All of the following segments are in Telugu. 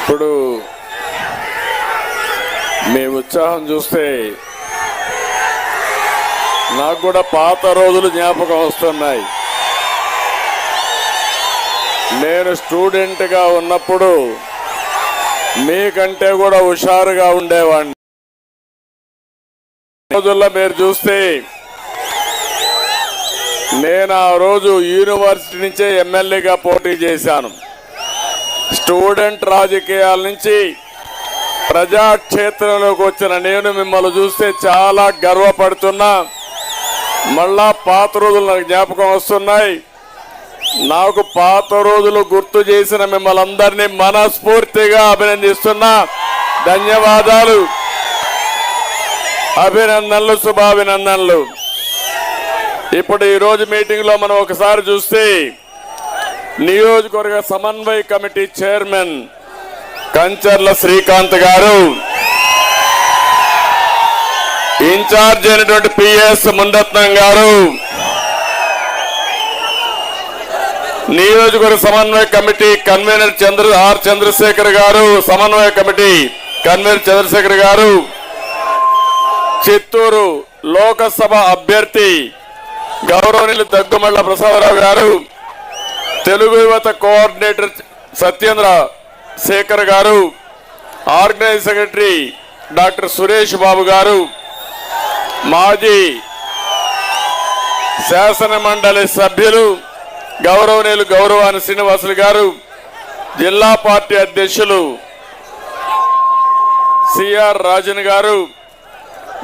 ఇప్పుడు మీ ఉత్సాహం చూస్తే నాకు కూడా పాత రోజులు జ్ఞాపకం వస్తున్నాయి. నేను స్టూడెంట్గా ఉన్నప్పుడు మీకంటే కూడా హుషారుగా ఉండేవాడిని. రోజుల్లో మీరు చూస్తే నేను ఆ రోజు యూనివర్సిటీ నుంచే ఎమ్మెల్యేగా పోటీ చేశాను. స్టూడెంట్ రాజకీయాల నుంచి ప్రజాక్షేత్రంలోకి వచ్చిన నేను మిమ్మల్ని చూస్తే చాలా గర్వపడుతున్నా. మళ్ళా పాత రోజులు నాకు జ్ఞాపకం వస్తున్నాయి. నాకు పాత రోజులు గుర్తు చేసిన మిమ్మల్ని అందరినీ మనస్ఫూర్తిగా అభినందిస్తున్నా. ధన్యవాదాలు, అభినందనలు, శుభాభినందనలు. ఇప్పుడు ఈరోజు మీటింగ్లో మనం ఒకసారి చూస్తే నియోజకవర్గ సమన్వయ కమిటీ చైర్మన్ కంచర్ల శ్రీకాంత్ గారు, ఇన్ఛార్జ్ అయినటువంటి పిఎస్ మునిరత్నం గారు, నియోజకవర్గ సమన్వయ కమిటీ కన్వీనర్ చంద్రశేఖర్ గారు, సమన్వయ కమిటీ కన్వీనర్ చంద్రశేఖర్ గారు, చిత్తూరు లోకసభ అభ్యర్థి గౌరవనీయులు దగ్గుమళ్ల ప్రసాదరావు గారు, తెలుగు యువత కోఆర్డినేటర్ సత్యేంద్ర శేఖర్ గారు, organising secretary doctor Suresh Babu గారు, మాజీ శాసన మండలి సభ్యులు గౌరవనీయులు గౌరవాని శ్రీనివాసులు గారు, జిల్లా పార్టీ అధ్యక్షులు సిఆర్ రాజన్ గారు,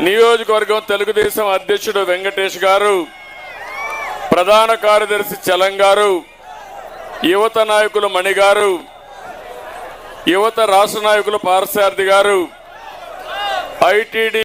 నియోజకవర్గం తెలుగుదేశం అధ్యక్షుడు వెంకటేష్ గారు, ప్రధాన కార్యదర్శి చలం గారు, యువత నాయకులు మణి గారు, యువత రాష్ట్ర నాయకులు పార్సారథి గారు, ఐటీడీ